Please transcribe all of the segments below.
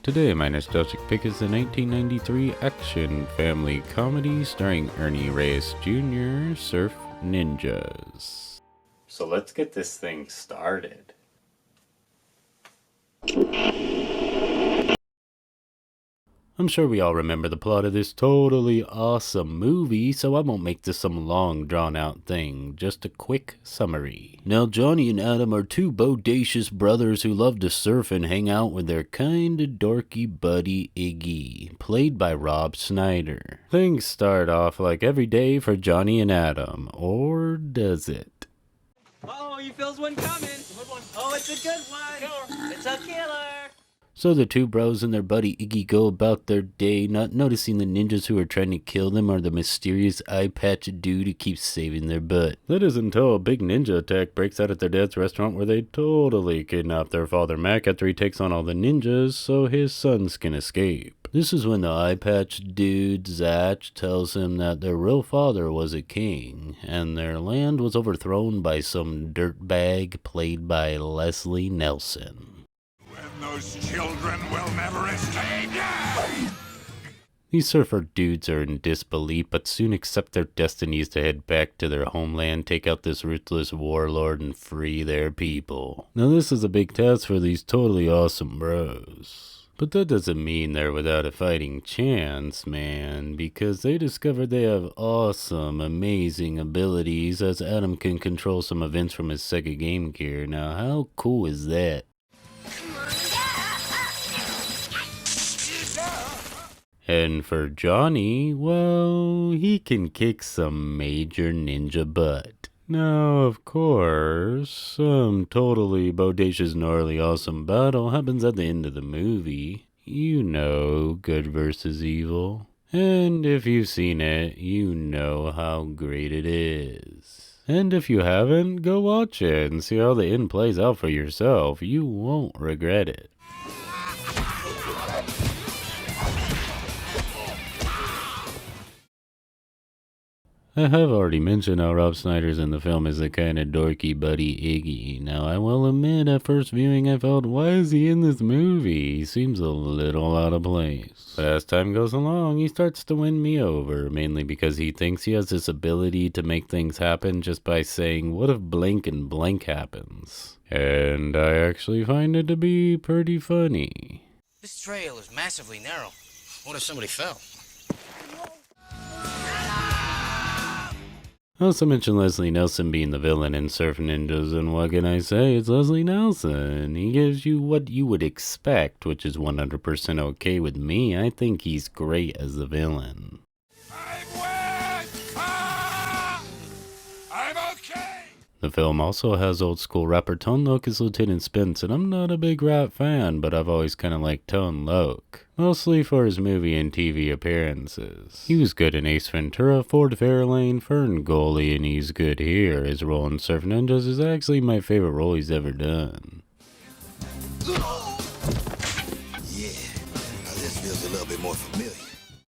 Today, my nostalgic pick is the 1993 action family comedy starring Ernie, Reyes Jr., Surf Ninjas. So let's get this thing started. I'm sure we all remember the plot of this totally awesome movie, so I won't make this some long drawn-out thing, just a quick summary. Now, Johnny and Adam are two bodacious brothers who love to surf and hang out with their kinda dorky buddy Iggy, played by Rob Schneider. Things start off like every day for Johnny and Adam, or does it? Oh, he feels one coming. Good one. Oh, it's a good one. It's a killer. So the two bros and their buddy Iggy go about their day, not noticing the ninjas who are trying to kill them are the mysterious eye patch dude who keeps saving their butt. That is until a big ninja attack breaks out at their dad's restaurant, where they totally kidnap their father Mac after he takes on all the ninjas so his sons can escape. This is when the eye patch dude Zach tells him that their real father was a king and their land was overthrown by some dirtbag played by Leslie Nelson. Those children will never escape! These surfer dudes are in disbelief, but soon accept their destinies to head back to their homeland, take out this ruthless warlord, and free their people. Now this is a big task for these totally awesome bros. But that doesn't mean they're without a fighting chance, man, because they discovered they have awesome, amazing abilities, as Adam can control some events from his Sega Game Gear. Now how cool is that? And for Johnny, well, he can kick some major ninja butt. Now, of course, some totally bodacious, gnarly, awesome battle happens at the end of the movie. You know, good versus evil. And if you've seen it, you know how great it is. And if you haven't, go watch it and see how the end plays out for yourself. You won't regret it. I have already mentioned how Rob Schneider's in the film is a kind of dorky buddy Iggy. Now, I will admit, at first viewing, I felt, why is he in this movie? He seems a little out of place. But as time goes along, he starts to win me over, mainly because he thinks he has this ability to make things happen just by saying, what if blank and blank happens? And I actually find it to be pretty funny. This trail is massively narrow. What if somebody fell? I also mentioned Leslie Nelson being the villain in Surf Ninjas, and what can I say? It's Leslie Nelson. He gives you what you would expect, which is 100% okay with me. I think he's great as the villain. I'm wet! Ah! I'm okay! The film also has old school rapper Tone Loc as Lieutenant Spence, and I'm not a big rap fan, but I've always kind of liked Tone Loc, mostly for his movie and TV appearances. He was good in Ace Ventura, Ford Fairlane, Fern Gully, and he's good here. His role in Surf Ninjas is actually my favorite role he's ever done. Yeah, now this feels a little bit more familiar.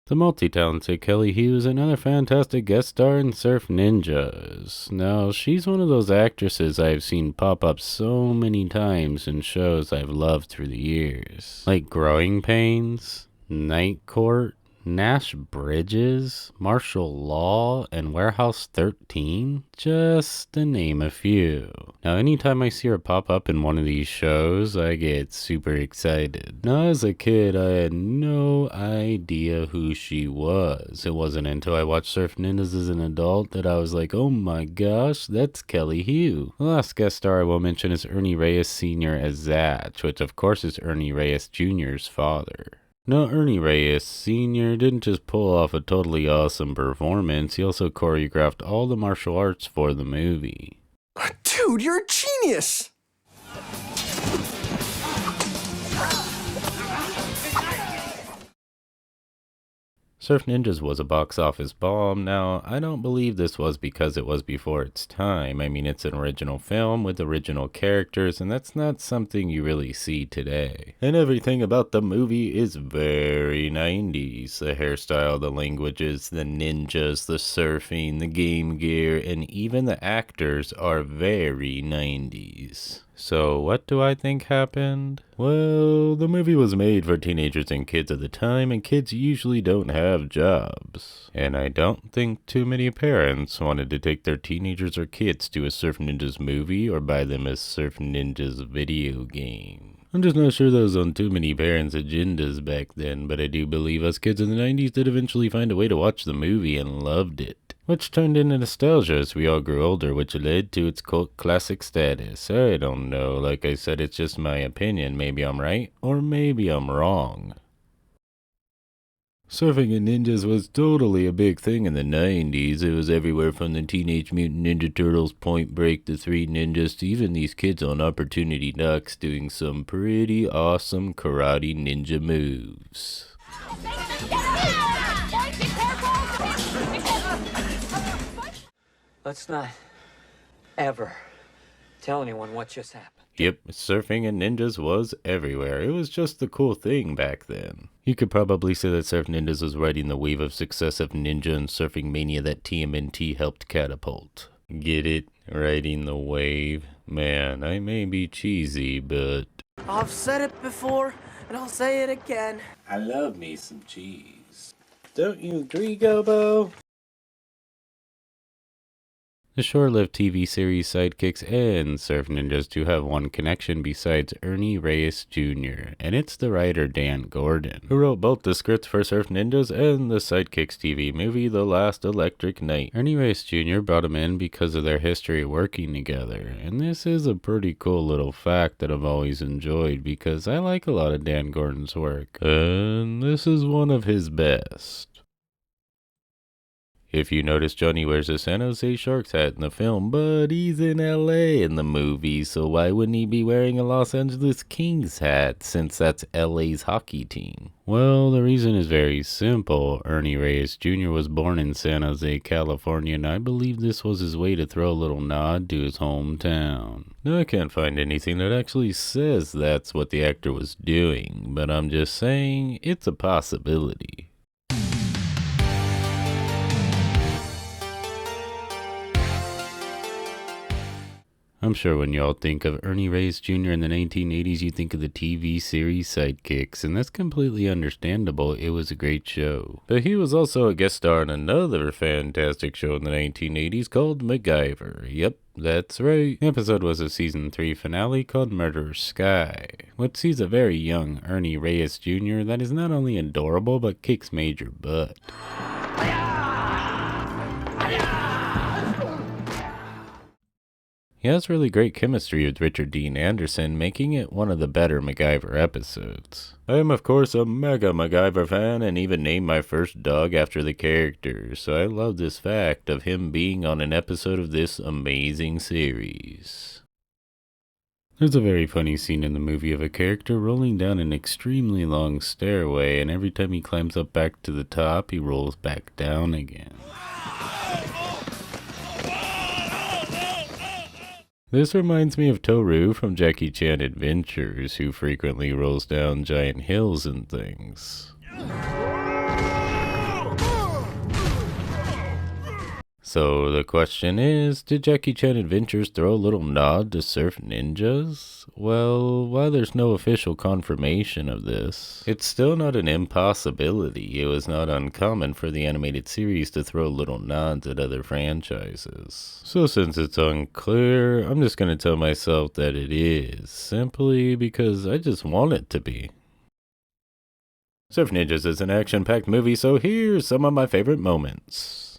The multi-talented Kelly Hu is another fantastic guest star in Surf Ninjas. Now, she's one of those actresses I've seen pop up so many times in shows I've loved through the years. Like Growing Pains, Night Court, Nash Bridges, Martial Law, and Warehouse 13, just to name a few. Now, anytime I see her pop up in one of these shows, I get super excited. Now, as a kid, I had no idea who she was. It wasn't until I watched Surf Ninjas as an adult that I was like, oh my gosh, that's Kelly Hu. The last guest star I will mention is Ernie Reyes Sr. as Zach, which of course is Ernie Reyes Jr.'s father. Now, Ernie Reyes Sr. didn't just pull off a totally awesome performance, he also choreographed all the martial arts for the movie. Dude, you're a genius! Surf Ninjas was a box office bomb. Now, I don't believe this was because it was before its time. I mean, it's an original film with original characters, and that's not something you really see today. And everything about the movie is very 90s. The hairstyle, the languages, the ninjas, the surfing, the game gear, and even the actors are very 90s. So what do I think happened? Well, the movie was made for teenagers and kids at the time, and kids usually don't have jobs. And I don't think too many parents wanted to take their teenagers or kids to a Surf Ninjas movie or buy them a Surf Ninjas video game. I'm just not sure that was on too many parents' agendas back then, but I do believe us kids in the 90s did eventually find a way to watch the movie and loved it. Which turned into nostalgia as we all grew older, which led to its cult classic status. I don't know, like I said, it's just my opinion. Maybe I'm right, or maybe I'm wrong. Surfing and ninjas was totally a big thing in the 90s. It was everywhere from the Teenage Mutant Ninja Turtles, Point Break, the Three Ninjas, to even these kids on Opportunity Ducks doing some pretty awesome karate ninja moves. Let's not ever tell anyone what just happened. Yep, surfing and ninjas was everywhere. It was just the cool thing back then. You could probably say that Surf Ninjas was riding the wave of success of ninja and surfing mania that TMNT helped catapult. Get it? Riding the wave? Man, I may be cheesy, but I've said it before, and I'll say it again. I love me some cheese. Don't you agree, Gobo? The short-lived TV series Sidekicks and Surf Ninjas do have one connection besides Ernie Reyes Jr., and it's the writer Dan Gordon, who wrote both the scripts for Surf Ninjas and the Sidekicks TV movie The Last Electric Night. Ernie Reyes Jr. brought him in because of their history working together, and this is a pretty cool little fact that I've always enjoyed because I like a lot of Dan Gordon's work, and this is one of his best. If you notice, Johnny wears a San Jose Sharks hat in the film, but he's in LA in the movie, so why wouldn't he be wearing a Los Angeles Kings hat, since that's LA's hockey team? Well, the reason is very simple. Ernie Reyes Jr. was born in San Jose, California, and I believe this was his way to throw a little nod to his hometown. Now, I can't find anything that actually says that's what the actor was doing, but I'm just saying it's a possibility. I'm sure when y'all think of Ernie Reyes Jr. in the 1980s, you think of the TV series Sidekicks, and that's completely understandable. It was a great show. But he was also a guest star in another fantastic show in the 1980s called MacGyver. Yep, that's right. The episode was a season 3 finale called Murderer's Sky, which sees a very young Ernie Reyes Jr. that is not only adorable, but kicks major butt. He has really great chemistry with Richard Dean Anderson, making it one of the better MacGyver episodes. I am of course a mega MacGyver fan and even named my first dog after the character, so I love this fact of him being on an episode of this amazing series. There's a very funny scene in the movie of a character rolling down an extremely long stairway, and every time he climbs up back to the top, he rolls back down again. This reminds me of Toru from Jackie Chan Adventures, who frequently rolls down giant hills and things. So the question is, did Jackie Chan Adventures throw a little nod to Surf Ninjas? Well, while there's no official confirmation of this, it's still not an impossibility. It was not uncommon for the animated series to throw little nods at other franchises. So since it's unclear, I'm just gonna tell myself that it is, simply because I just want it to be. Surf Ninjas is an action-packed movie, so here's some of my favorite moments.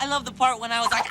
I love the part when I was like,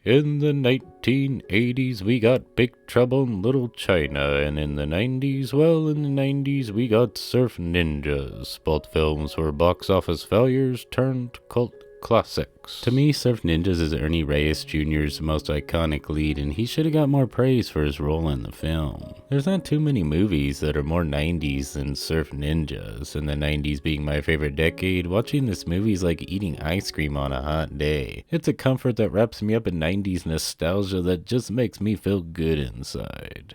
In the 1980s, we got Big Trouble in Little China, and in the 90s, we got Surf Ninjas. Both films were box office failures turned cult Classics. To me, Surf Ninjas is Ernie Reyes Jr.'s most iconic lead, and he should have got more praise for his role in the film. There's not too many movies that are more 90s than Surf Ninjas, and the 90s being my favorite decade, watching this movie is like eating ice cream on a hot day. It's a comfort that wraps me up in 90s nostalgia that just makes me feel good inside.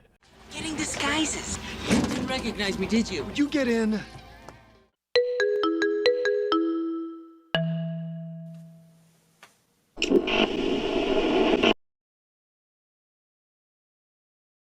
Getting disguises. You didn't recognize me, did you? You get in